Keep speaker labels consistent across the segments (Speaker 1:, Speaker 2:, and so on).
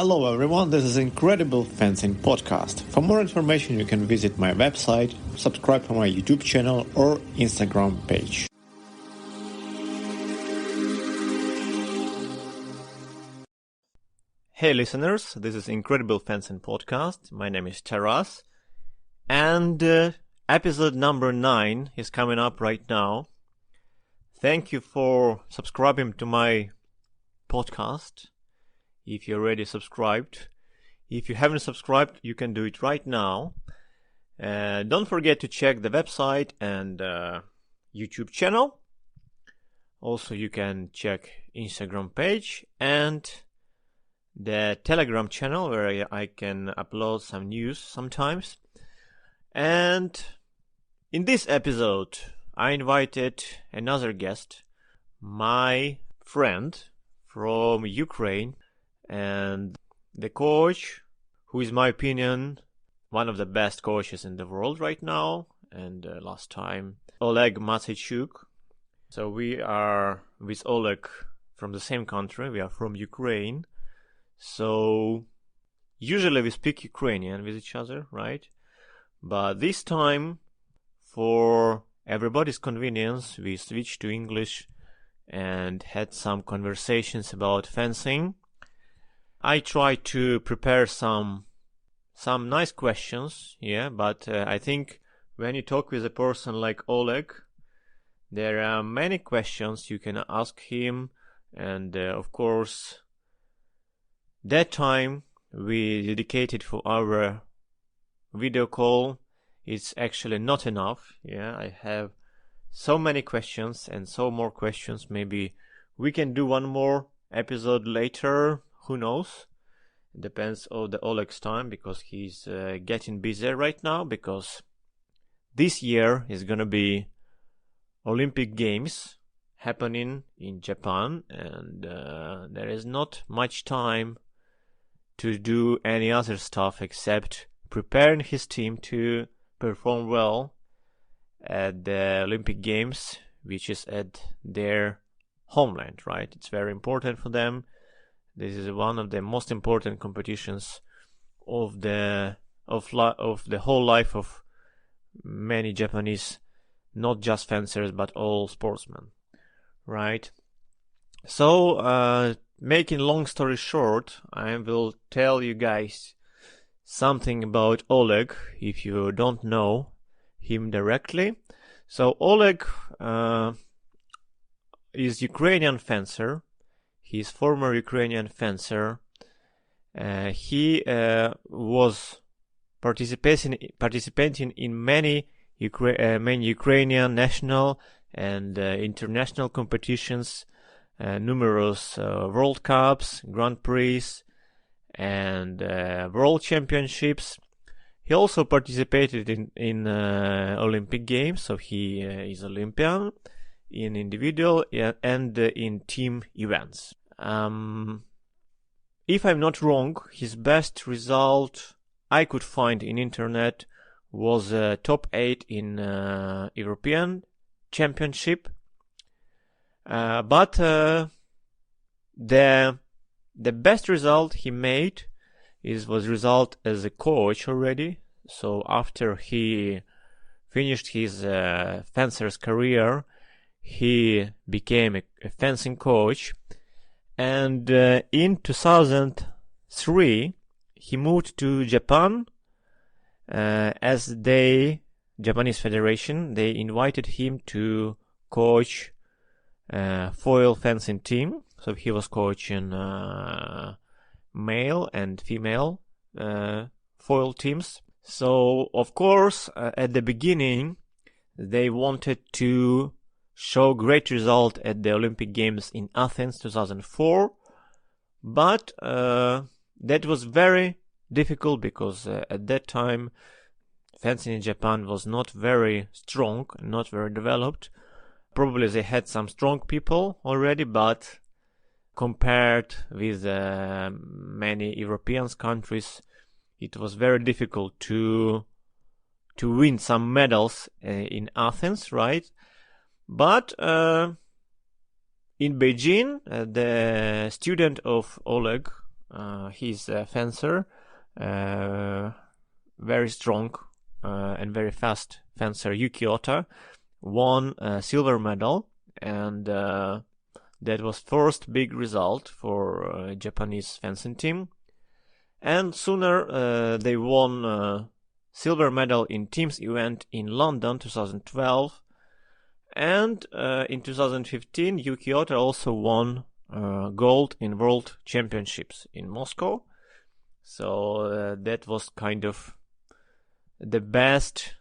Speaker 1: Hello everyone, this is Incredible Fencing Podcast. For more information you can visit my website, subscribe to my YouTube channel or Instagram page.
Speaker 2: Hey listeners, this is Incredible Fencing Podcast. My name is Taras and episode number 9 is coming up right now. Thank you for subscribing to my podcast. If you're already subscribed. If you haven't subscribed, you can do it right now. Don't forget to check the website and YouTube channel. Also, you can check Instagram page and the Telegram channel where I can upload some news sometimes. And in this episode, I invited another guest, my friend from Ukraine, and the coach, who is, in my opinion, one of the best coaches in the world right now, and last time, Oleg Matseychuk. So we are with Oleg from the same country, we are from Ukraine. So usually we speak Ukrainian with each other, right? But this time, for everybody's convenience, we switched to English and had some conversations about fencing. I tried to prepare some nice questions, but I think when you talk with a person like Oleg, there are many questions you can ask him, and of course, that time we dedicated for our video call is actually not enough. I have so many questions and so more questions. Maybe we can do one more episode later. Who knows? It depends on the Oleg's time, because he's getting busier right now, because this year is gonna be Olympic Games happening in Japan, and there is not much time to do any other stuff except preparing his team to perform well at the Olympic Games, which is at their homeland, right? It's very important for them. This is one of the most important competitions of the whole life of many Japanese, not just fencers, but all sportsmen, right? So, making long story short, I will tell you guys something about Oleg if you don't know him directly. So Oleg is Ukrainian fencer. He's former Ukrainian fencer. He was participating in many Ukrainian national and international competitions, numerous World Cups, Grand Prix, and World Championships. He also participated in Olympic Games, so he is Olympian in individual and in team events. If I'm not wrong, his best result I could find in internet was top 8 in European Championship. But the best result he made was result as a coach already. So after he finished his fencer's career, he became a fencing coach, and in 2003 he moved to Japan. As the Japanese Federation, they invited him to coach foil fencing team. So he was coaching male and female foil teams. So of course, at the beginning, they wanted to show great result at the Olympic Games in Athens 2004, but that was very difficult because at that time fencing in Japan was not very strong, not very developed. Probably they had some strong people already, but compared with many European countries, it was very difficult to win some medals in Athens, right? But in Beijing, the student of Oleg, He's a fencer, very strong and very fast fencer. Yuki Ota won a silver medal, and that was first big result for Japanese fencing team. And sooner they won silver medal in teams event in London 2012. And in 2015, Yuki Ota also won gold in World Championships in Moscow. So that was kind of the best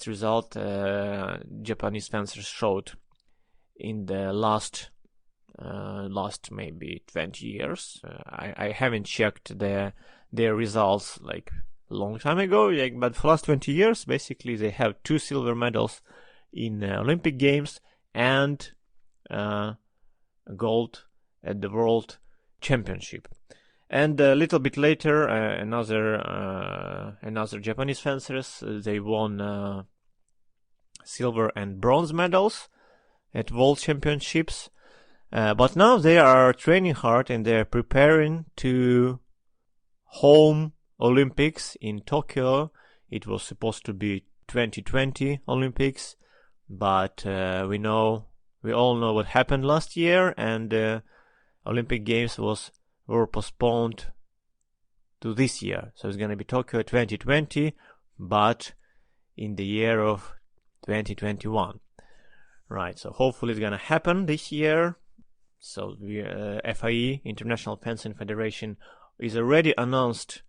Speaker 2: result Japanese fencers showed in the last maybe 20 years. I haven't checked their results like a long time ago, but for last 20 years, basically they have 2 silver medals in Olympic Games and gold at the World Championship. And a little bit later, another Japanese fencers, they won silver and bronze medals at World Championships. But now they are training hard and they are preparing to home Olympics in Tokyo. It was supposed to be 2020 Olympics, but we all know what happened last year, and Olympic Games were postponed to this year. So it's going to be Tokyo 2020, but in the year of 2021. Right, so hopefully it's going to happen this year. So the FIE, International Fencing Federation, is already announced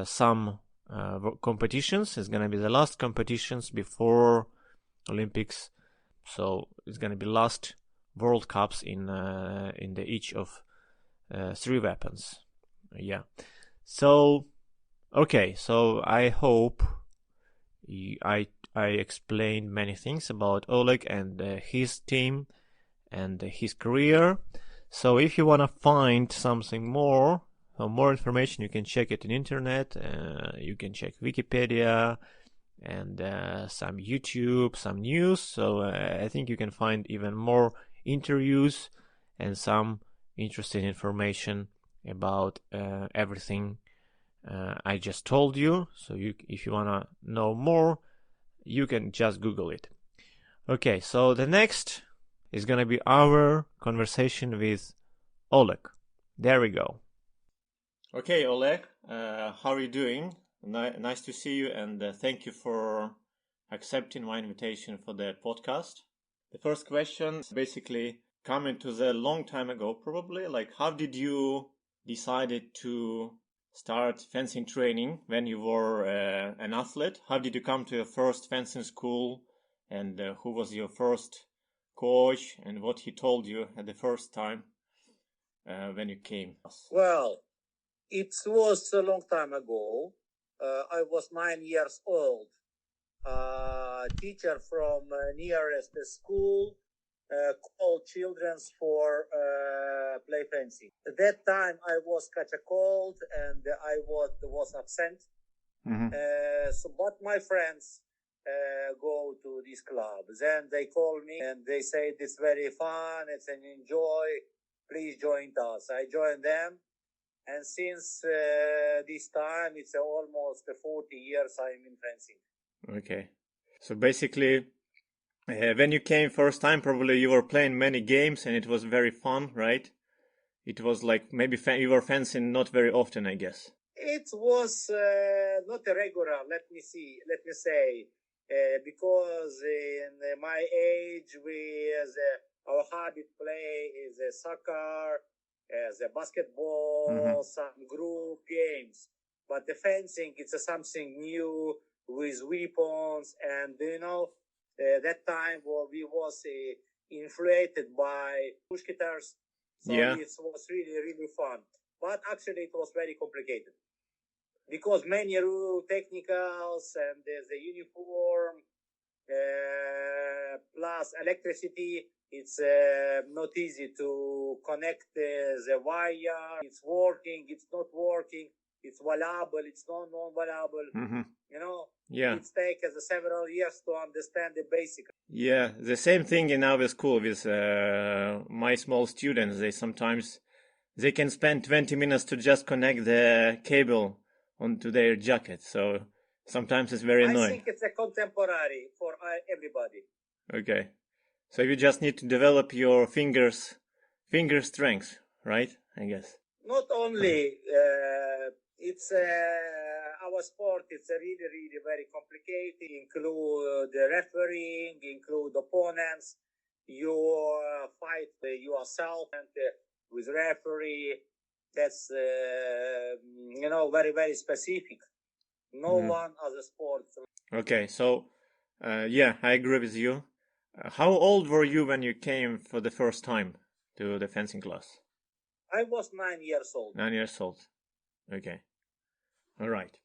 Speaker 2: some competitions. It's going to be the last competitions before Olympics. So it's going to be last World Cups in the each of 3 weapons. Yeah. So okay. So I hope I explained many things about Oleg and his team and his career. So if you want to find something more information, you can check it on internet. You can check Wikipedia and some YouTube, some news. So I think you can find even more interviews and some interesting information about everything I just told you. So if you want to know more, you can just Google it. Okay, so the next is going to be our conversation with Oleg. There we go. Okay, Oleg, how are you doing? Nice to see you, and thank you for accepting my invitation for the podcast. The first question is basically coming to the long time ago, probably. Like, how did you decided to start fencing training when you were an athlete? How did you come to your first fencing school, and who was your first coach, and what he told you at the first time when you came?
Speaker 3: Well, it was a long time ago. I was 9 years old. Teacher from nearest school called children for play fencing. At that time, I was catch a cold and I was absent. Mm-hmm. But my friends go to this club. Then they call me and they say it's very fun, it's an enjoy. Please join us. I joined them, and since this time, it's almost 40 years I'm in fencing.
Speaker 2: Okay, so basically, when you came first time, probably you were playing many games and it was very fun, right? It was like maybe you were fencing not very often, I guess.
Speaker 3: It was not a regular. Let me say, because in my age, our habit play is soccer, the basketball, mm-hmm. some group games. But the fencing, it's something new with weapons, and that time we was inflated by push guitars, so yeah. It was really, really fun. But actually, it was very complicated because many technicals and the uniform plus electricity. It's not easy to connect the wire. It's working. It's not working. It's valuable. It's non-valuable. Mm-hmm.
Speaker 2: Yeah.
Speaker 3: It takes several years to understand the basic.
Speaker 2: Yeah, the same thing in our school with my small students. They sometimes they can spend 20 minutes to just connect the cable onto their jacket. So sometimes it's very annoying.
Speaker 3: I think it's a contemporary for everybody.
Speaker 2: Okay. So you just need to develop your finger strength, right? I guess.
Speaker 3: Not only it's our sport. It's a really, really very complicated. Include the refereeing, include opponents. You fight yourself and with referee. That's very, very specific. No one other sport.
Speaker 2: Okay, so yeah, I agree with you. How old were you when you came for the first time to the fencing class?
Speaker 3: I was 9 years old.
Speaker 2: 9 years old. Okay. All right.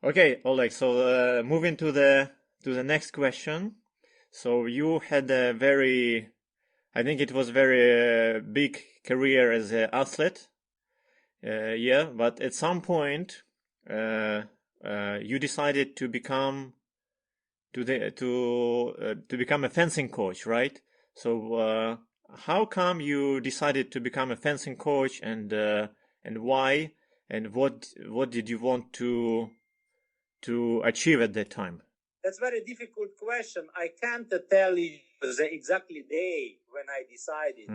Speaker 2: Okay, Oleg. So moving to the next question. So you had a very, I think it was very big career as an athlete. Yeah, but at some point, you decided to become become a fencing coach, right? So how come you decided to become a fencing coach, and why, and what did you want to achieve at that time?
Speaker 3: That's a very difficult question. I can't tell you the exactly day when I decided.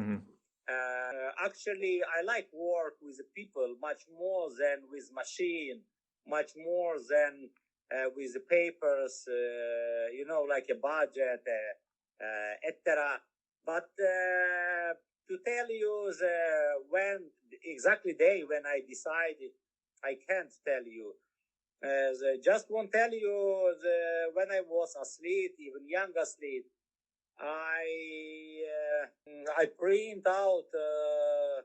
Speaker 3: Actually, I like work with people much more than with machine, much more than with the papers, like a budget, etc. But to tell you when exactly day when I decided, I can't tell you. Just won't tell you when I was athlete, even young athlete, I print out a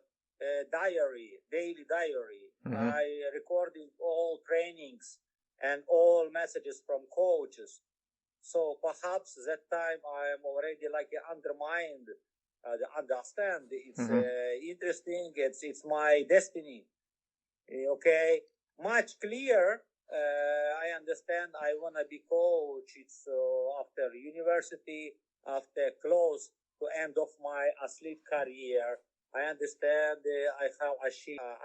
Speaker 3: diary, daily diary. I recorded all trainings and all messages from coaches. So perhaps that time I am already like undermined. Understand it's interesting. It's my destiny. Okay, much clear. I understand. I wanna be coach. It's after university, after close to end of my athlete career. I understand.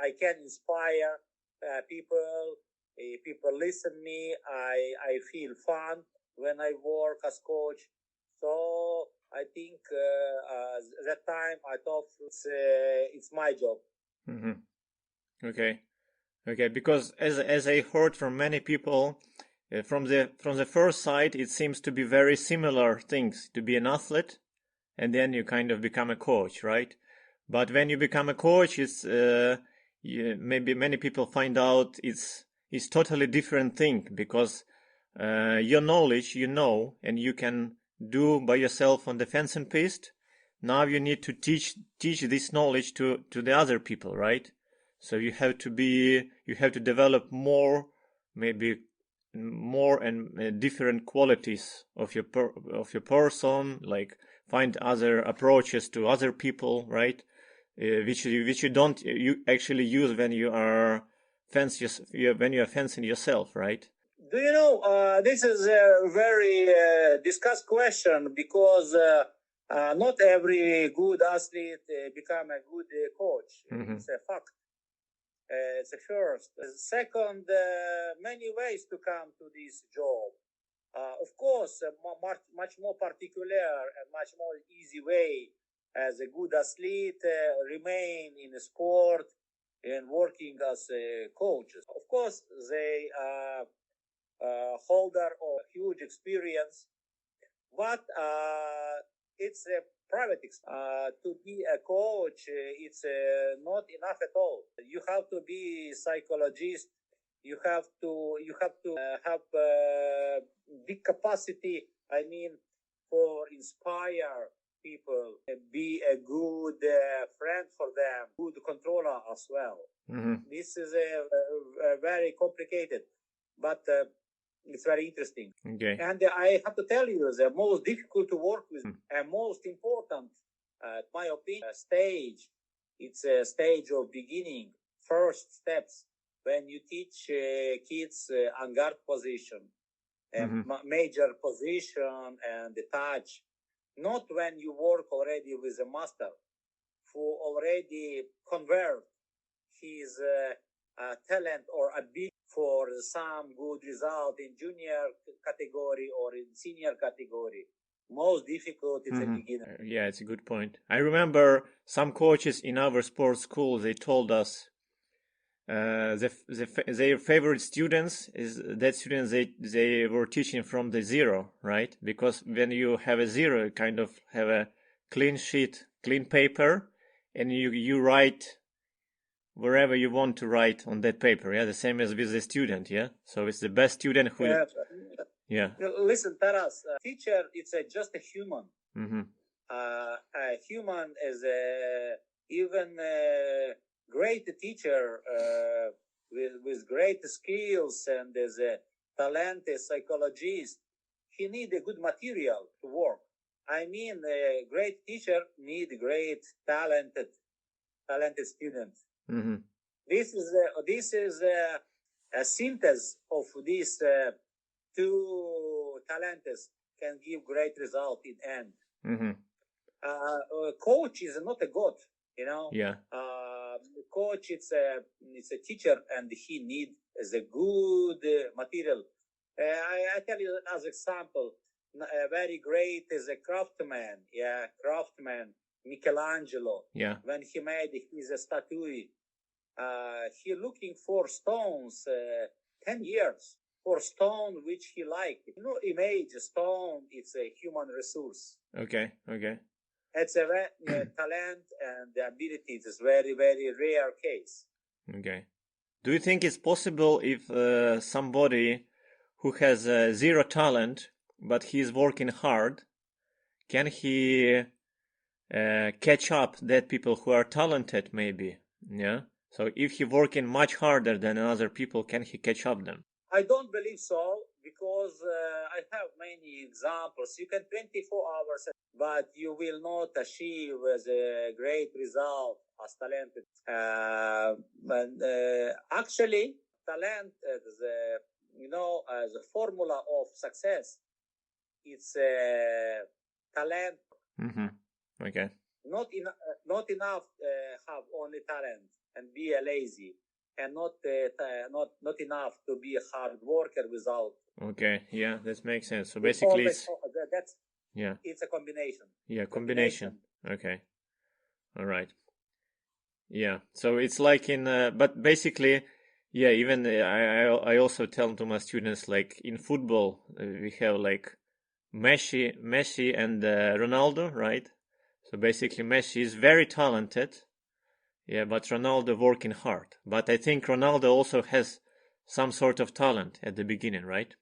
Speaker 3: I can inspire people. People listen me. I feel fun when I work as coach. So I think that time I thought it's my job.
Speaker 2: Okay, because as I heard from many people, from the first sight, it seems to be very similar things to be an athlete, and then you kind of become a coach, right? But when you become a coach, it's maybe many people find out it's totally different thing, because your knowledge and you can do by yourself on the fencing piste. Now you need to teach this knowledge to the other people, right? So you have to develop more and different qualities of your person, like find other approaches to other people, right? Which you don't actually use when you are fencing yourself, right?
Speaker 3: Do you know, this is a very discussed question, because not every good athlete become a good coach. It's a fact. It's a first. Second, many ways to come to this job. Of course, much more particular and much more easy way as a good athlete remain in the sport and working as coaches. Of course, they holder of huge experience, but it's a private experience. To be a coach, it's not enough at all. You have to be psychologist. You have to have big capacity. I mean, for inspire people, be a good friend for them, good controller as well. This is a very complicated, but it's very interesting.
Speaker 2: Okay.
Speaker 3: And I have to tell you, the most difficult to work with and most important, my opinion, stage. It's a stage of beginning, first steps, when you teach kids on guard position, major position and the touch. Not when you work already with a master. who already convert his talent or ability for some good result in junior category or in senior category. Most difficult is a beginner.
Speaker 2: Yeah, it's a good point. I remember some coaches in our sports school, they told us their favorite students is that students they were teaching from the zero, right? Because when you have a zero, you kind of have a clean sheet, clean paper, and you write wherever you want to write on that paper. Yeah, the same as with the student. Yeah, so it's the best student who. Yeah.
Speaker 3: Listen, Taras, teacher, it's just a human. A human is even a great teacher with great skills and as a talented psychologist. He need a good material to work. I mean, a great teacher need great talented student. This is a synthesis of these two talents can give great result in end. Coach is not a god, you know.
Speaker 2: Yeah.
Speaker 3: Coach it's a teacher and he need a good material. I tell you as example, very great is a craftsman. Yeah, craftsman Michelangelo.
Speaker 2: Yeah.
Speaker 3: When he made his statue, he looking for stones 10 years for stone which he liked. You know, image stone, it's a human resource.
Speaker 2: Okay.
Speaker 3: It's a talent and the ability is very, very rare case.
Speaker 2: Okay. Do you think it's possible if somebody who has zero talent but he's working hard, can he catch up that people who are talented maybe? Yeah. So if he working much harder than other people, can he catch up them?
Speaker 3: I don't believe so because I have many examples. You can 24 hours, but you will not achieve a great result as talented. Actually, talent is as a formula of success. It's talent.
Speaker 2: Okay.
Speaker 3: Not enough have only talent and be a lazy, and not enough to be a hard worker without.
Speaker 2: Okay, yeah, that makes sense. So basically,
Speaker 3: it's a combination.
Speaker 2: Yeah, combination. Okay, all right. Yeah, so it's like in, but basically, yeah. Even I also tell to my students, like in football, we have like Messi and Ronaldo, right? So basically, Messi is very talented. Yeah, but Ronaldo working hard. But I think Ronaldo also has some sort of talent at the beginning, right?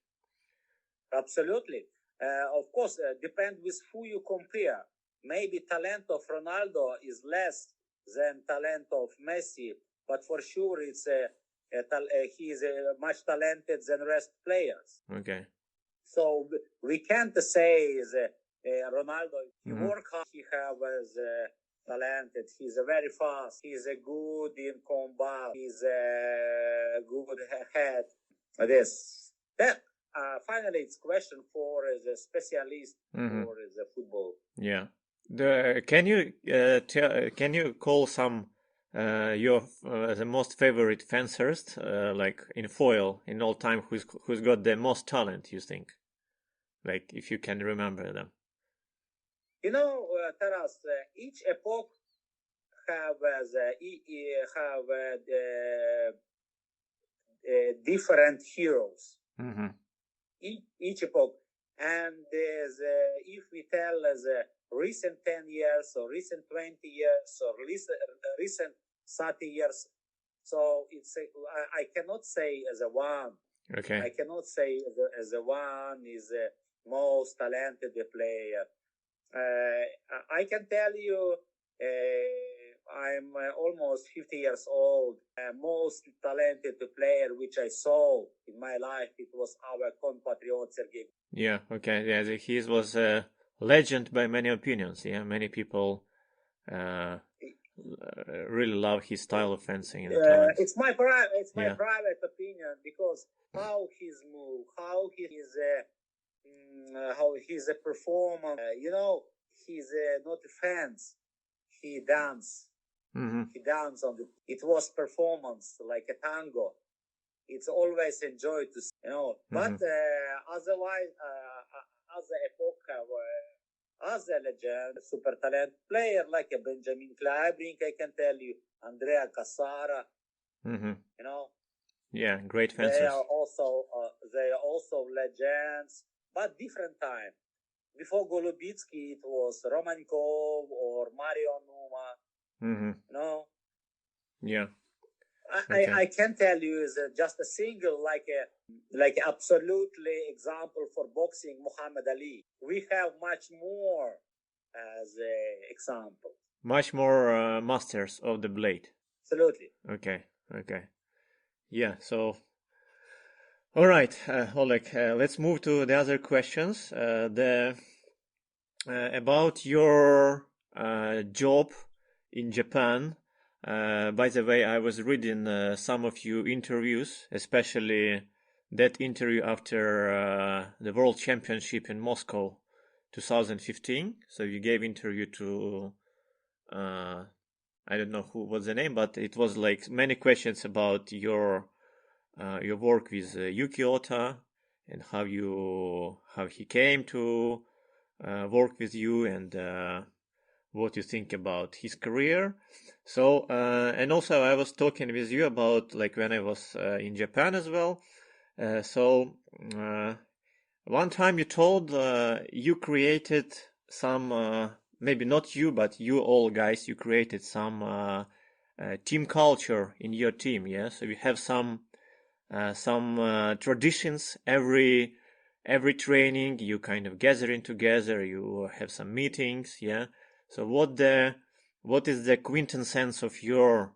Speaker 3: Absolutely. Of course, depend with who you compare. Maybe talent of Ronaldo is less than talent of Messi, but for sure it's he is much talented than rest players.
Speaker 2: Okay.
Speaker 3: So we can't say Ronaldo. He work hard. He has talented. He's very fast. He's good in combat. He's good head. Finally, it's question for the specialist for the football.
Speaker 2: Yeah. Can you call some your the most favorite fencers like in foil in all time who's got the most talent? You think, like if you can remember them.
Speaker 3: You know, Taras, each epoch have different heroes. Each epoch, and if we tell recent 10 years or recent 20 years or recent 30 years, so it's I cannot say as a one.
Speaker 2: Okay.
Speaker 3: I cannot say as a one is the most talented player. I can tell you, I'm almost 50 years old. Most talented player which I saw in my life, it was our compatriot Sergei.
Speaker 2: Yeah, okay. Yeah, he was a legend by many opinions. Yeah, many people really love his style of fencing.
Speaker 3: It's my private opinion because how his move, how his performance. He's not a fence. He dance.
Speaker 2: Mm-hmm.
Speaker 3: He danced on it was performance like a tango. It's always enjoyed to see, But otherwise, as a epoch, as a legend, super talent player like a Benjamin Kleibring, I can tell you, Andrea Cassara,
Speaker 2: Mm-hmm.
Speaker 3: Yeah,
Speaker 2: great fencers.
Speaker 3: They are also legends, but different time. Before Golubitsky, it was Romankov or Mario Numa.
Speaker 2: Mm-hmm. Yeah.
Speaker 3: I can tell you is just a single like absolutely example for boxing Muhammad Ali. We have much more as a example.
Speaker 2: Much more masters of the blade.
Speaker 3: Absolutely.
Speaker 2: Okay. Yeah. So, all right, Oleg. Let's move to the other questions. About your job in Japan. By the way, I was reading some of your interviews, especially that interview after the World Championship in Moscow 2015. So you gave interview to I don't know who was the name, but it was like many questions about your work with Yuki Ota and how he came to work with you and what you think about his career. So and also I was talking with you about like when I was in Japan as well. So one time you told you created some maybe not you but you all guys, you created some team culture in your team. Yeah, so you have some traditions every training. You kind of gathering together, you have some meetings. Yeah, so what is the quintessence of your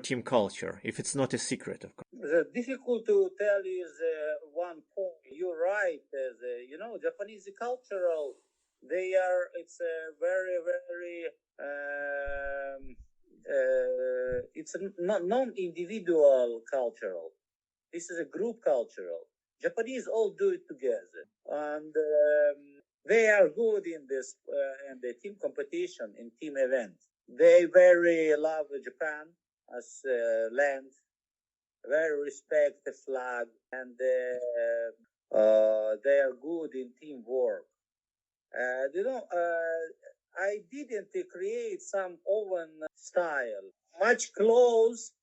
Speaker 2: team culture, if it's not a secret, of course?
Speaker 3: Difficult to tell is one point. You're right. Japanese cultural, it's a very, very, it's a non-individual cultural. This is a group cultural. Japanese all do it together. And they are good in this, in the team competition, in team events. They very love Japan as land, very respect the flag, and they are good in teamwork. I didn't create some oven style. Much close.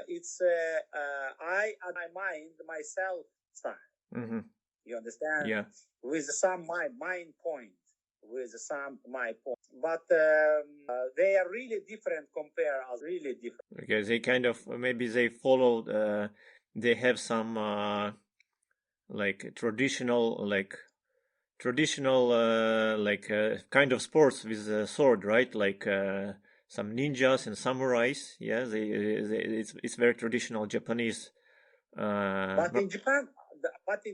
Speaker 3: It's I mind myself style.
Speaker 2: Mm-hmm.
Speaker 3: You understand?
Speaker 2: Yeah.
Speaker 3: With some mind point. With some my point. But they are really different compared as really different.
Speaker 2: Okay, they kind of maybe they followed. They have some like traditional kind of sports with a sword, right? Like some ninjas and samurais. Yeah, it's very traditional Japanese.
Speaker 3: But in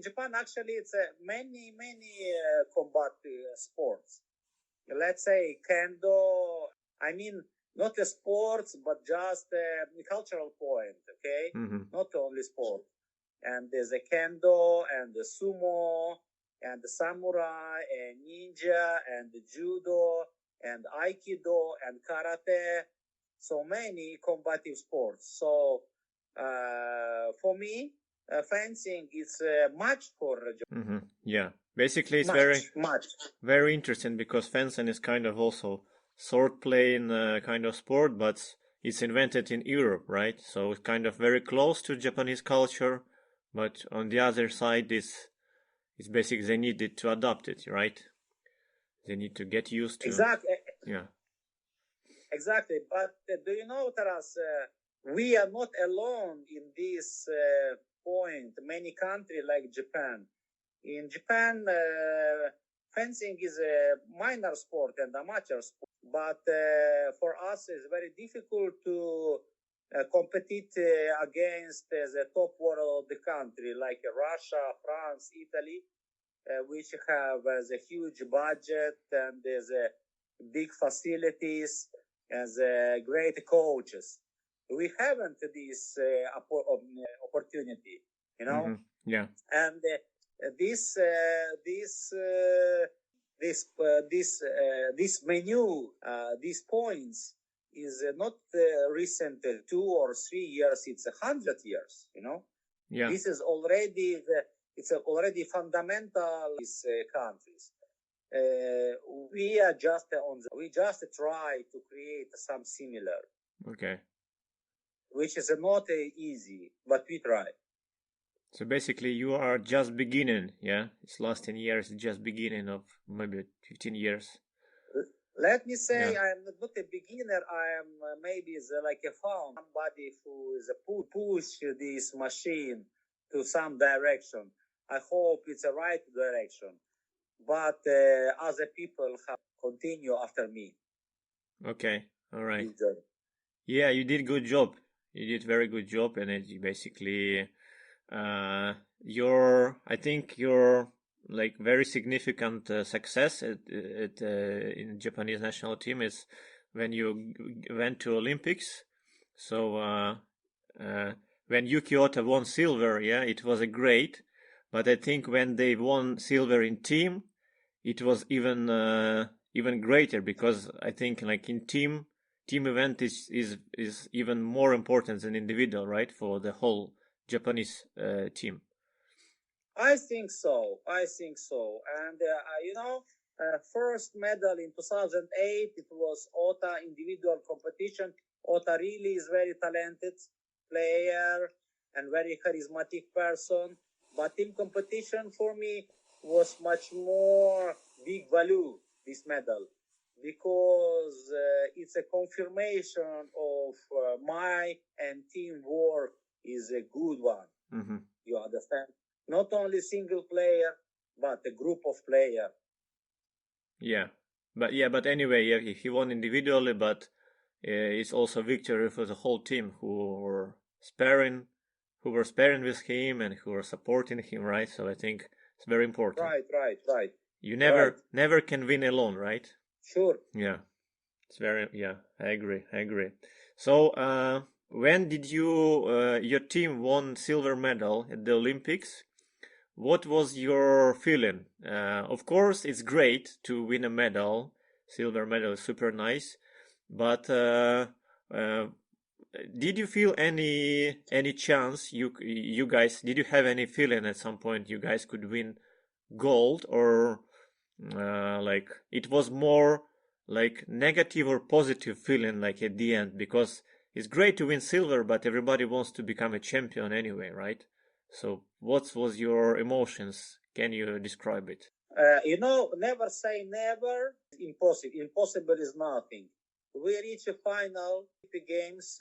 Speaker 3: Japan, actually, it's many combat sports. Let's say kendo. I mean, not a sports, but just a cultural point. Okay, not only sport. And there's a kendo and the sumo and the samurai and ninja and the judo and aikido and karate. So many combative sports. So for me, fencing is much for
Speaker 2: yeah, basically it's
Speaker 3: much
Speaker 2: very interesting because fencing is kind of also sword playing kind of sport, but it's invented in Europe, right? So it's kind of very close to Japanese culture, but on the other side it's basically they needed to adopt it, right? They need to get used to
Speaker 3: exactly. But do you know, Taras, we are not alone in this point. Many countries like Japan. In Japan, fencing is a minor sport and amateur sport. But for us, it's very difficult to compete against the top world country like Russia, France, Italy, which have a huge budget and there's big facilities as great coaches. We haven't this opportunity,
Speaker 2: Yeah.
Speaker 3: And this menu, these points is not recent 2 or 3 years, it's 100 years,
Speaker 2: Yeah.
Speaker 3: This is already it's already fundamental in these countries. We are just we just try to create some similar.
Speaker 2: Okay.
Speaker 3: Which is not easy, but we try.
Speaker 2: So basically, you are just beginning, yeah? It's last 10 years, just beginning of maybe 15 years.
Speaker 3: Let me say, I am not a beginner. I am maybe like a found somebody who is push this machine to some direction. I hope it's a right direction, but other people have continue after me.
Speaker 2: Okay, all right. Yeah, you did good job. You did very good job, and it basically, I think your like very significant success in Japanese national team is when you went to Olympics. So when Yuki Ota won silver, yeah, it was a great. But I think when they won silver in team, it was even greater, because I think like in team event is even more important than individual, right, for the whole Japanese team.
Speaker 3: I think so. And first medal in 2008, it was Ota individual competition. Ota really is very talented player and very charismatic person. But team competition for me was much more big value, this medal, because it's a confirmation of my and team work is a good one.
Speaker 2: Mm-hmm.
Speaker 3: You understand? Not only single player, but a group of player.
Speaker 2: Yeah, but anyway, yeah, he won individually, but it's also victory for the whole team who were sparing with him and who were supporting him, right? So I think it's very important.
Speaker 3: Right.
Speaker 2: You never can win alone, right?
Speaker 3: Sure.
Speaker 2: Yeah, it's very, yeah, I agree. So when did your team won silver medal at the Olympics? What was your feeling? Of course, it's great to win a medal. Silver medal is super nice. But did you feel any chance you guys, did you have any feeling at some point you guys could win gold, or like it was more like negative or positive feeling like at the end? Because it's great to win silver, but everybody wants to become a champion anyway, right? So what was your emotions? Can you describe it?
Speaker 3: Never say never. Impossible is nothing. We reach a final games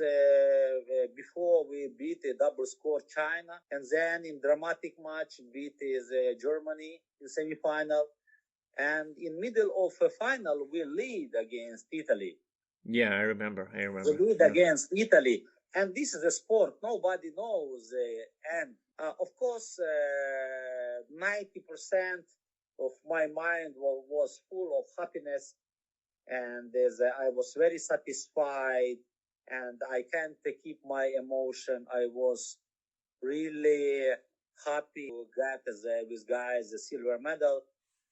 Speaker 3: before we beat a double score China, and then in dramatic match beat Germany in semi-final, and in middle of a final we lead against Italy.
Speaker 2: Yeah, I remember.
Speaker 3: We lead against Italy, and this is a sport nobody knows. And of course, 90% of my mind was full of happiness, and I was very satisfied, and I can't keep my emotion. I was really happy to get with guys the silver medal,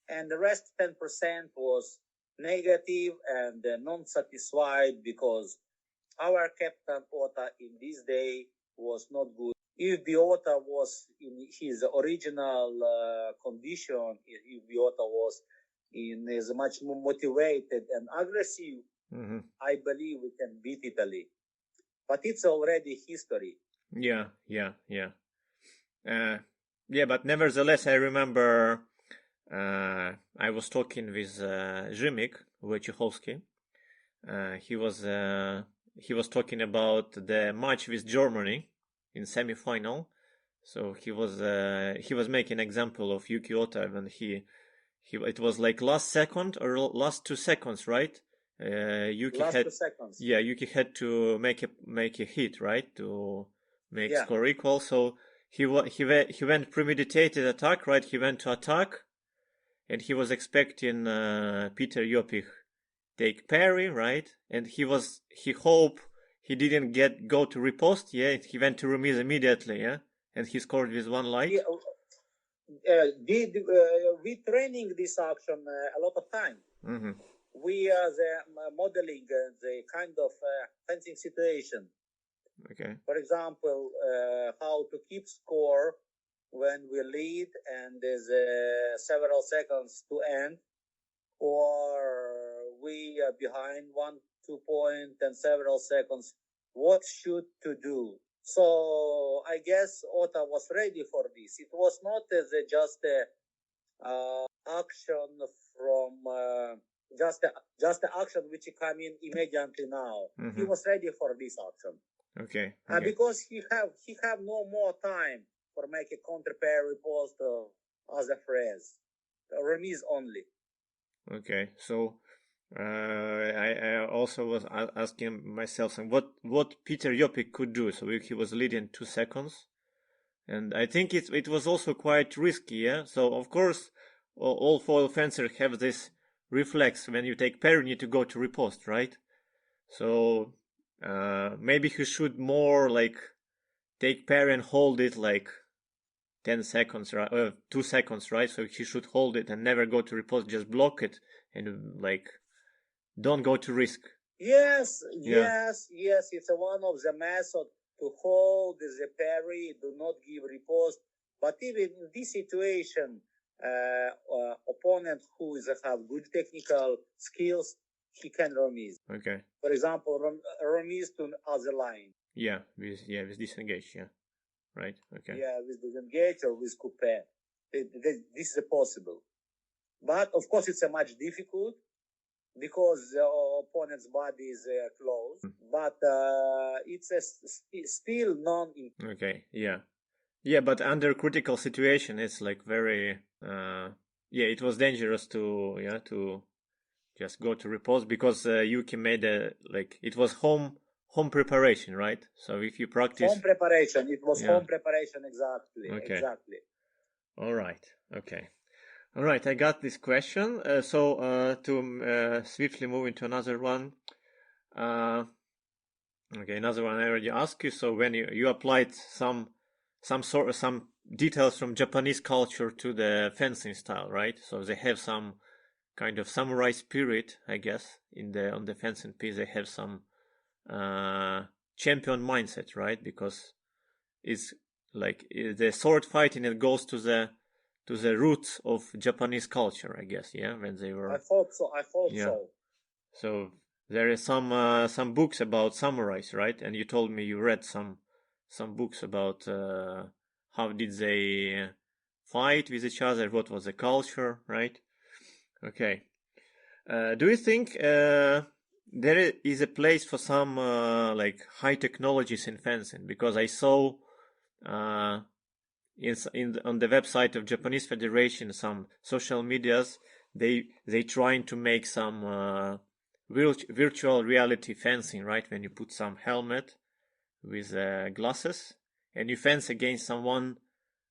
Speaker 3: and the rest 10% was negative and non-satisfied, because our captain Ota in this day was not good. If Biota was in his original condition, if Biota was is much more motivated and aggressive, I believe we can beat Italy. But it's already history.
Speaker 2: Yeah. But nevertheless, I remember I was talking with Zhimik Wojciechowski. He was talking about the match with Germany in semi-final. So he was making example of Yuki Ota when it was like last second or last 2 seconds, right? Yuki had
Speaker 3: 2 seconds.
Speaker 2: Yeah, Yuki had to make a hit, right, to make score equal. So he went premeditated attack, right? He went to attack, and he was expecting Peter Jopich take parry, right? And he hoped he didn't go to riposte. Yeah, he went to remise immediately. Yeah, and he scored with one light.
Speaker 3: We training this action a lot of time.
Speaker 2: Mm-hmm.
Speaker 3: we are modeling the kind of fencing situation.
Speaker 2: Okay.
Speaker 3: For example, how to keep score when we lead and there's several seconds to end, or we are behind 1-2 point and several seconds. What should to do? So I guess Ota was ready for this. It was not just a action from just the action which come in immediately now. He was ready for this action.
Speaker 2: Okay.
Speaker 3: And because he have no more time for make a counter pair riposte as a phrase. Remise only.
Speaker 2: Okay. So I also was asking myself what Peter Jopik could do. So he was leading 2 seconds. And I think it was also quite risky, yeah? So, of course, all foil fencers have this reflex. When you take pair, you need to go to riposte, right? So, maybe he should more, like, take pair and hold it, like, 10 seconds, 2 seconds, right? So he should hold it and never go to riposte, just block it and, like, don't go to risk.
Speaker 3: Yes, it's one of the methods to hold the parry, do not give riposte. But even in this situation, opponent who have good technical skills, he can remise.
Speaker 2: Okay.
Speaker 3: For example, remise to other line.
Speaker 2: Yeah, with disengage, yeah. Right, okay.
Speaker 3: Yeah, with disengage or with coupe. This is possible. But, of course, it's a much difficult because the opponent's body is close. But it's still non.
Speaker 2: Okay, yeah. Yeah, but under critical situation, it's like very, it was dangerous to just go to riposte because Yuki made it was home preparation, right? So if you practice.
Speaker 3: Home preparation, it was home preparation, exactly.
Speaker 2: Okay.
Speaker 3: Exactly.
Speaker 2: All right, okay. All right, I got this question. So to swiftly move into another one. Okay, another one I already asked you. So when you applied some details from Japanese culture to the fencing style, right? So they have some kind of samurai spirit, I guess, on the fencing piece. They have some champion mindset, right? Because it's like the sword fighting, it goes to the roots of Japanese culture, I guess. Yeah, when they were.
Speaker 3: I thought so.
Speaker 2: So there is some books about samurais, right? And you told me you read some books about how did they fight with each other, what was the culture, right? Okay. Do you think there is a place for some like high technologies in fencing? Because I saw on the website of Japanese Federation some social medias they trying to make some virtual reality fencing, right? When you put some helmet with glasses and you fence against someone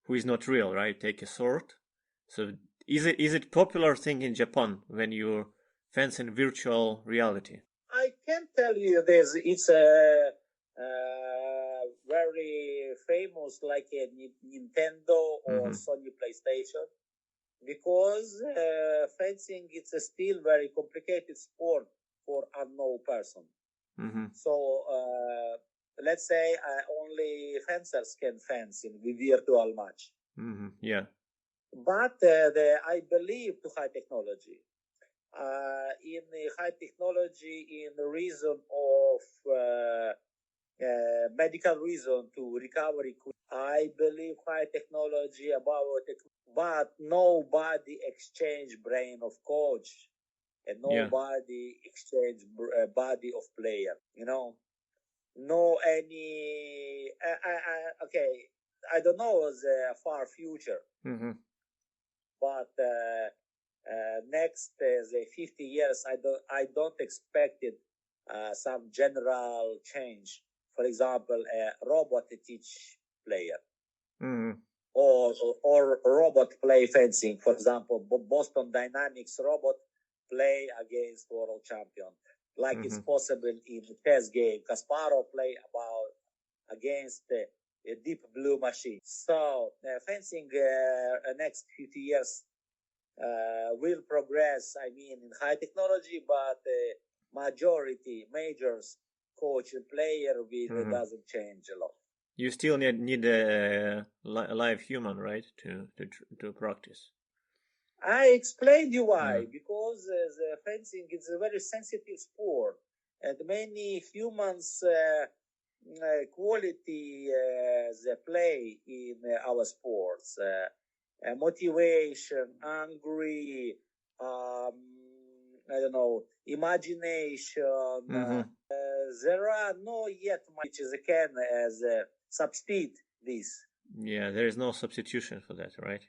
Speaker 2: who is not real, right? Take a sword. So is it popular thing in Japan when you fence in virtual reality?
Speaker 3: I can tell you this. It's a very famous, like a Nintendo or Sony PlayStation, because fencing it's a still very complicated sport for unknown person. So let's say only fencers can fence in the virtual match.
Speaker 2: Yeah.
Speaker 3: But I believe to high technology. In high technology, in the reason of medical reason to recovery, I believe high technology about it, but nobody exchange brain of coach and nobody exchange body of player. No any. Okay, I don't know the far future, but. Next the 50 years, I don't expect it some general change. For example, a robot teach player, or robot play fencing. For example, Boston Dynamics robot play against world champion, like it's possible in chess game. Kasparov play against a Deep Blue machine. So fencing next 50 years. will progress, I mean, in high technology, but majors, coach and player will doesn't change a lot.
Speaker 2: You still need a live human, right, to practice.
Speaker 3: I explained you why. Because the fencing is a very sensitive sport, and many humans quality the play in our sports. Motivation, angry, I don't know, imagination. There are no yet much as can as substitute this.
Speaker 2: Yeah, there is no substitution for that, right?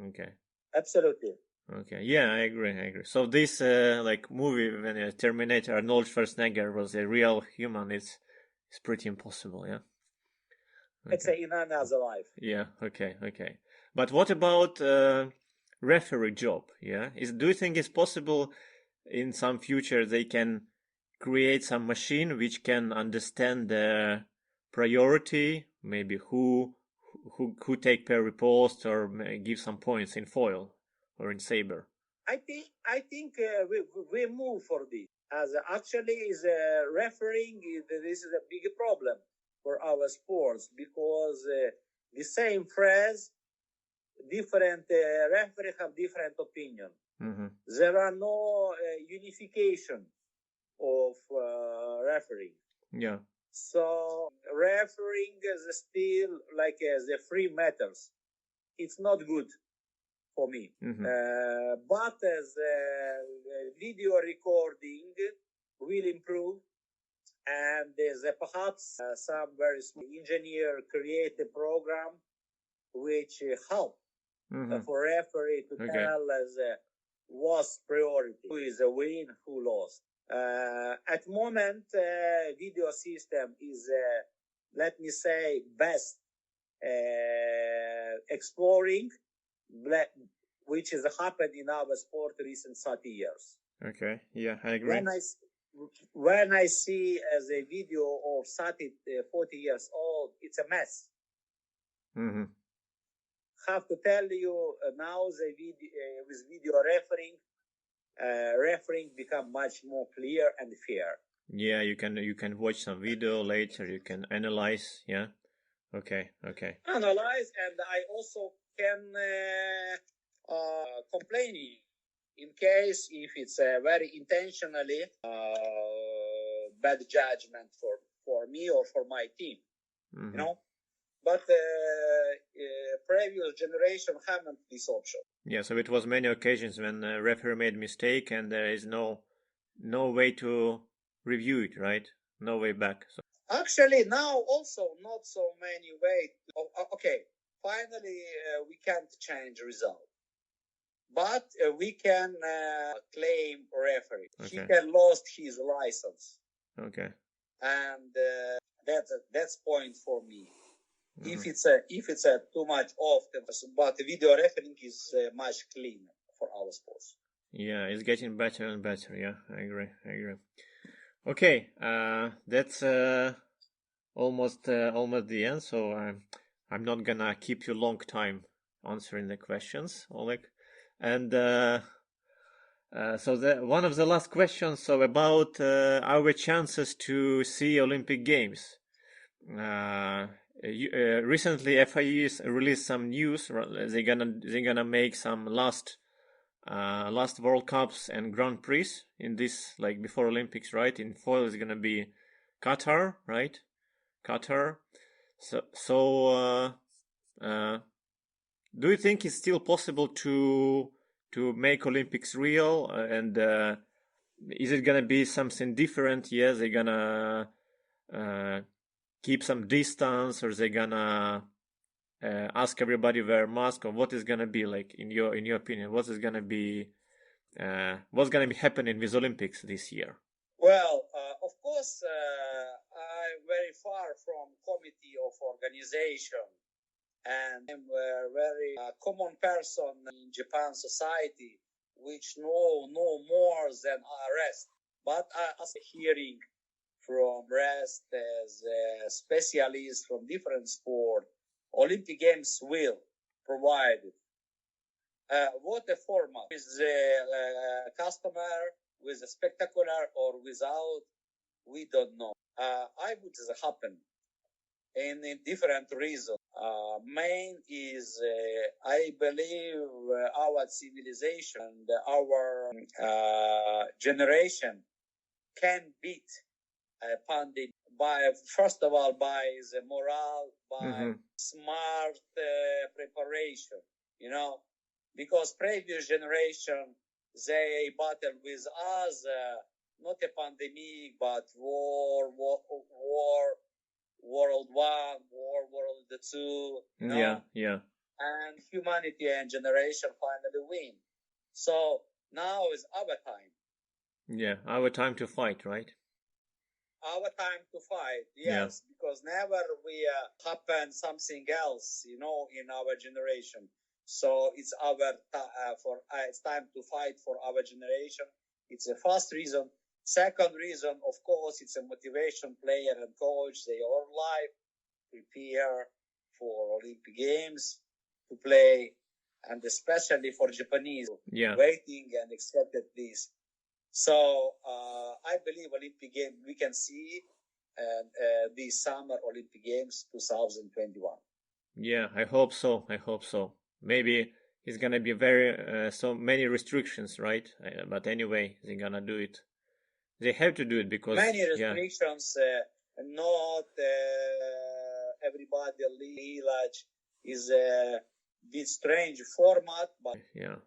Speaker 2: Okay.
Speaker 3: Absolutely.
Speaker 2: Okay. Yeah, I agree. So this like movie when Terminator Arnold Schwarzenegger was a real human, it's pretty impossible, yeah.
Speaker 3: Okay. It's in another life.
Speaker 2: Yeah. Okay. But what about referee job? Yeah. Do you think it's possible in some future they can create some machine which can understand the priority, maybe who take per riposte or give some points in foil or in saber?
Speaker 3: I think we move for this. As actually is refereeing, this is a big problem for our sports, because the same phrase, different referees have different opinion. There are no unification of refereeing.
Speaker 2: Yeah.
Speaker 3: So refereeing is still like the free matters. It's not good for me. But as video recording will improve, and there's perhaps some very small engineer create a program which help for referee to tell us what's priority, who is a win, who lost. At moment, video system is, let me say, best exploring, which has happened in our sport recent 30 years.
Speaker 2: Okay, yeah, I agree.
Speaker 3: When I see as a video of 30, 40 years old, it's a mess. Have to tell you now the video with video refereeing become much more clear and fair.
Speaker 2: Yeah, you can watch some video later. You can analyze. Yeah. Okay.
Speaker 3: Analyze, and I also can complain in case if it's very intentionally bad judgment for me or for my team. You know. But previous generation haven't this option.
Speaker 2: Yeah, so it was many occasions when the referee made mistake and there is no way to review it, right? No way back. So.
Speaker 3: Actually, now also not so many ways. Okay, finally we can't change result, but we can claim referee. Okay. He can lost his license.
Speaker 2: Okay.
Speaker 3: And that's point for me. If it's too much often, but video refereeing is much cleaner for our sports.
Speaker 2: Yeah, it's getting better and better. Yeah, I agree. Okay, that's almost the end. So I'm not gonna keep you long time answering the questions, Oleg. And so one of the last questions. So about our chances to see Olympic Games. Recently FIE released some news. They're gonna make some last World Cups and Grand Prix in this, like before Olympics, right? In foil is gonna be Qatar, right? So do you think it's still possible to make Olympics real? And is it gonna be something different? Yeah, they're gonna keep some distance, or they're gonna ask everybody wear mask, or what is gonna be like in your opinion? What's gonna be happening with Olympics this year?
Speaker 3: Well, of course, I'm very far from committee of organization, and I'm a very common person in Japan society, which know more than rest. But as hearing from rest as specialists from different sport, Olympic Games will provide what a format with the customer, with a spectacular or without, we don't know. I would happen in different reasons. Main is I believe our civilization and our generation can beat pandemic by, first of all, by the morale, by smart preparation, because previous generation, they battled with us, not a pandemic, but war, World War, World Two,
Speaker 2: Yeah.
Speaker 3: and humanity and generation finally win. So now is our time.
Speaker 2: Yeah, our time to fight, right?
Speaker 3: Our time to fight, yes, because never we happen something else, in our generation. So it's it's time to fight for our generation. It's the first reason. Second reason, of course, it's a motivation. Player and coach, they all life prepare for Olympic Games to play, and especially for Japanese, waiting and expected this. So I believe Olympic Games we can see this summer Olympic Games 2021.
Speaker 2: Yeah, I hope so. Maybe it's gonna be very so many restrictions, right? But anyway, they're gonna do it. They have to do it because
Speaker 3: many restrictions. Not everybody village is a bit strange format, but
Speaker 2: yeah.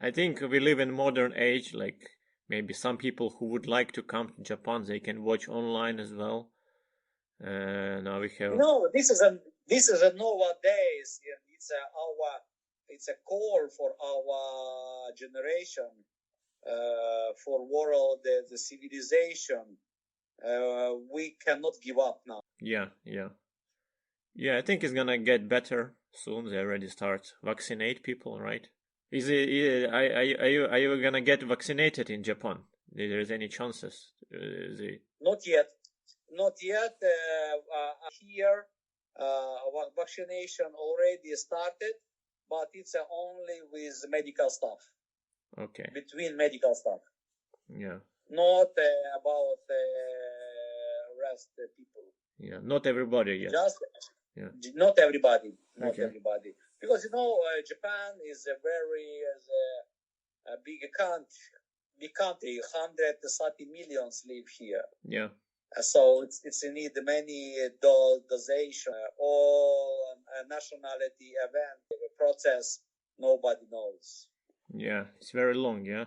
Speaker 2: I think we live in modern age. Like maybe some people who would like to come to Japan, they can watch online as well. Now we have
Speaker 3: this is a nowadays. It's a call for our generation. For world, the civilization, we cannot give up now.
Speaker 2: Yeah. I think it's gonna get better soon. They already start vaccinate people, right? Are you gonna get vaccinated in Japan? There is any chances?
Speaker 3: Not yet. Here, vaccination already started, but it's only with medical staff.
Speaker 2: Okay.
Speaker 3: Between medical staff.
Speaker 2: Yeah.
Speaker 3: Not about rest people.
Speaker 2: Yeah, not everybody yet.
Speaker 3: Not everybody. Everybody. Because Japan is a very a big country. 130 millions live here.
Speaker 2: Yeah.
Speaker 3: So it's need many dosation, all nationality event process. Nobody knows.
Speaker 2: Yeah, it's very long. Yeah.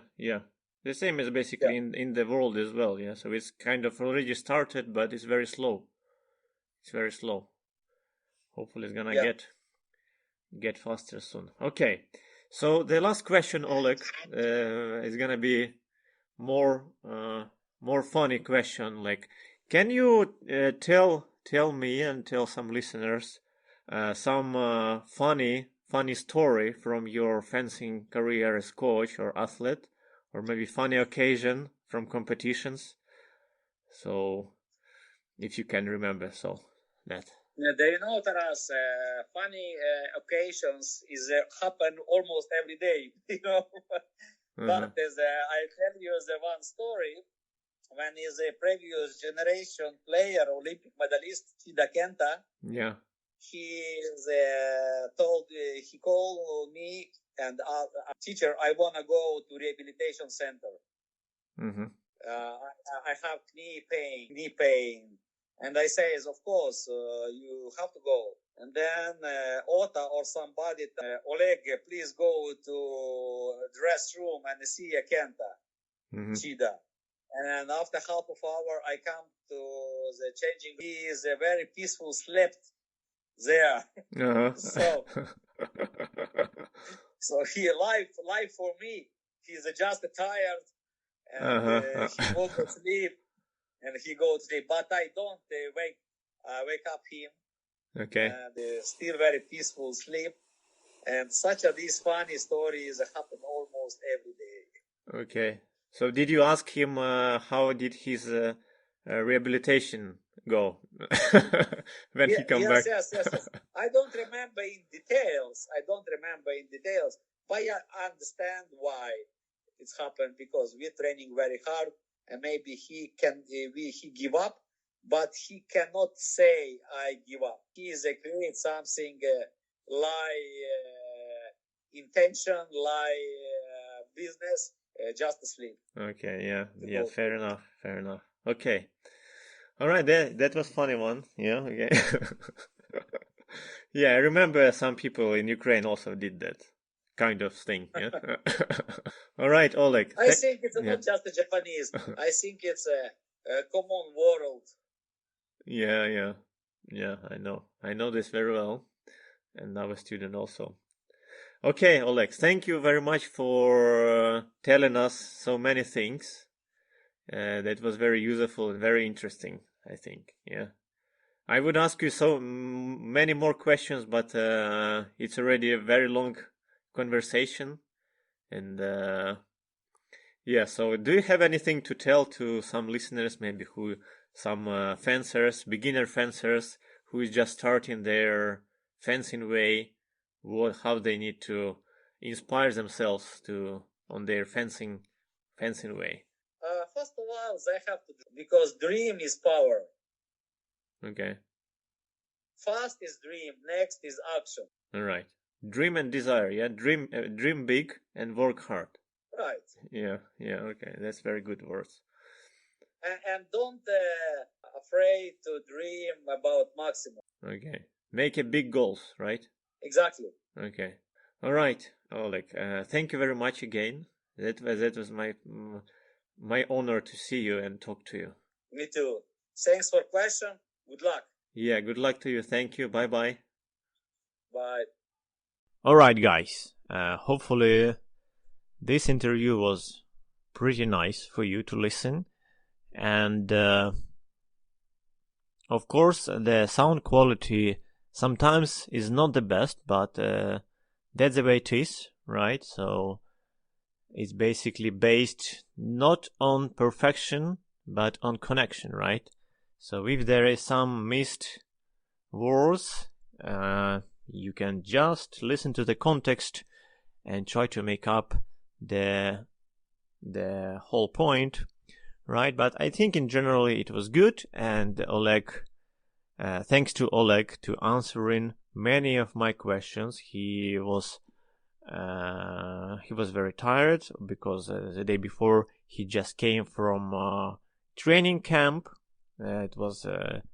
Speaker 2: The same is basically in the world as well. Yeah, so it's kind of already started, but it's very slow. Hopefully, it's gonna get faster soon. Okay, so the last question, Oleg, is gonna be more funny question. Like, can you tell me and tell some listeners some funny story from your fencing career as coach or athlete, or maybe funny occasion from competitions? So, if you can remember, that.
Speaker 3: Taras, funny occasions happen almost every day, But as I tell you the one story, when is a previous generation player, Olympic medalist, Chida Kenta.
Speaker 2: Yeah.
Speaker 3: He called me and teacher, I want to go to rehabilitation center. I have knee pain. And I say, of course, you have to go. And then Ota or somebody, Oleg, please go to dress room and see a Kenta, Chida. And after half of hour, I come to the changing. He is a very peaceful slept there. So he life for me. He's just tired and he goes to sleep and he goes to sleep. But I don't wake up him.
Speaker 2: Okay.
Speaker 3: And still very peaceful sleep. And these funny stories happen almost every day.
Speaker 2: Okay. So did you ask him how did his rehabilitation go when he come back?
Speaker 3: Yes. I don't remember in details, But I understand why it's happened, because we're training very hard, and maybe he give up, but he cannot say I give up. He is create something intention, business, just to sleep.
Speaker 2: Okay, yeah, fair enough. Okay. All right, that was funny one. Yeah, okay. Yeah, I remember some people in Ukraine also did that kind of thing. Yeah. All right, Oleg.
Speaker 3: I think it's not just the Japanese. I think it's a common world.
Speaker 2: Yeah. I know this very well, and I'm a student also. Okay, Oleg, thank you very much for telling us so many things. That was very useful and very interesting, I think. Yeah. I would ask you so many more questions, but it's already a very long conversation. And yeah, so do you have anything to tell to some listeners, maybe some fencers, beginner fencers, who is just starting their fencing way, how they need to inspire themselves on their fencing way?
Speaker 3: First of all, they have to, because dream is power.
Speaker 2: Okay.
Speaker 3: First is dream, next is action.
Speaker 2: All right. Dream and desire, yeah. Dream big and work hard.
Speaker 3: Right.
Speaker 2: Yeah. Okay, that's very good words.
Speaker 3: And don't afraid to dream about maximum.
Speaker 2: Okay. Make a big goals, right?
Speaker 3: Exactly.
Speaker 2: Okay. All right, Oleg. Thank you very much again. That was my honor to see you and talk to you.
Speaker 3: Me too. Thanks for question. Good luck.
Speaker 2: Yeah, good luck to you. Thank you. Bye.
Speaker 3: Bye.
Speaker 2: All right, guys. Hopefully this interview was pretty nice for you to listen. And of course, the sound quality sometimes is not the best, but that's the way it is, right? So it's basically based not on perfection, but on connection, right? So if there is some missed words, you can just listen to the context and try to make up the whole point, right? But I think in general it was good, and Oleg, thanks to Oleg to answering many of my questions. He was very tired because the day before he just came from training camp. It was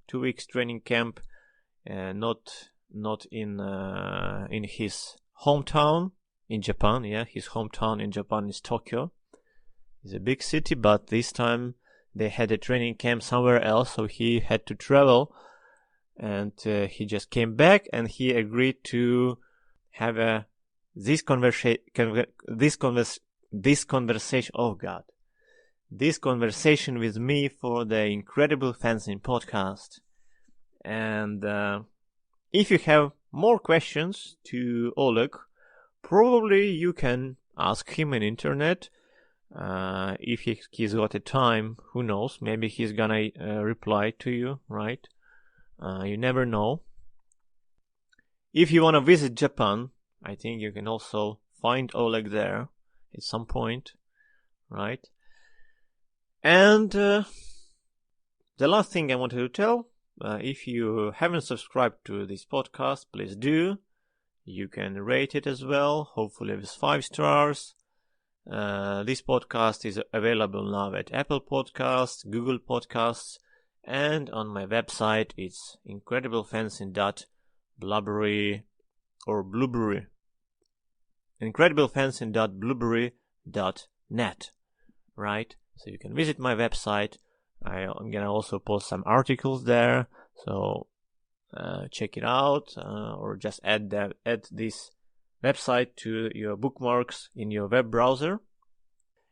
Speaker 2: 2 weeks training camp, not in his hometown in Japan. Yeah, his hometown in Japan is Tokyo. It's a big city, but this time they had a training camp somewhere else, so he had to travel. And he just came back, and he agreed to have this conversation. Oh God, this conversation with me for the Incredible Fencing podcast. And if you have more questions to Oleg, probably you can ask him on internet. If he's got a time, who knows? Maybe he's gonna reply to you, right? You never know. If you want to visit Japan, I think you can also find Oleg there at some point, right? And the last thing I wanted to tell, if you haven't subscribed to this podcast, please do. You can rate it as well, hopefully with 5 stars. This podcast is available now at Apple Podcasts, Google Podcasts, and on my website it's incrediblefencing.blueberry or blueberry. incrediblefencing.blueberry.net, right? So you can visit my website. I'm gonna also post some articles there, so check it out, or just add this website to your bookmarks in your web browser.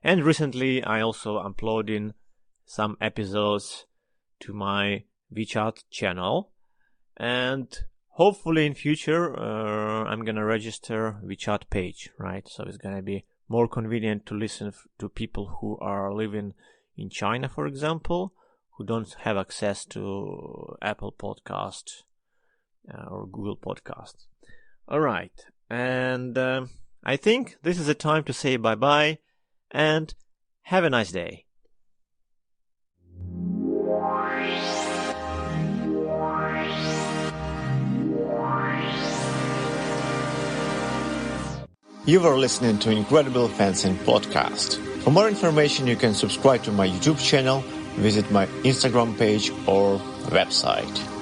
Speaker 2: And recently I also uploaded some episodes to my WeChat channel, and hopefully in future I'm gonna register WeChat page, right? So it's gonna be more convenient to listen to people who are living in China, for example, who don't have access to Apple Podcast or Google Podcast. All right, and I think this is a time to say bye-bye and have a nice day.
Speaker 1: You are listening to Incredible Fencing Podcast. For more information, you can subscribe to my YouTube channel, visit my Instagram page or website.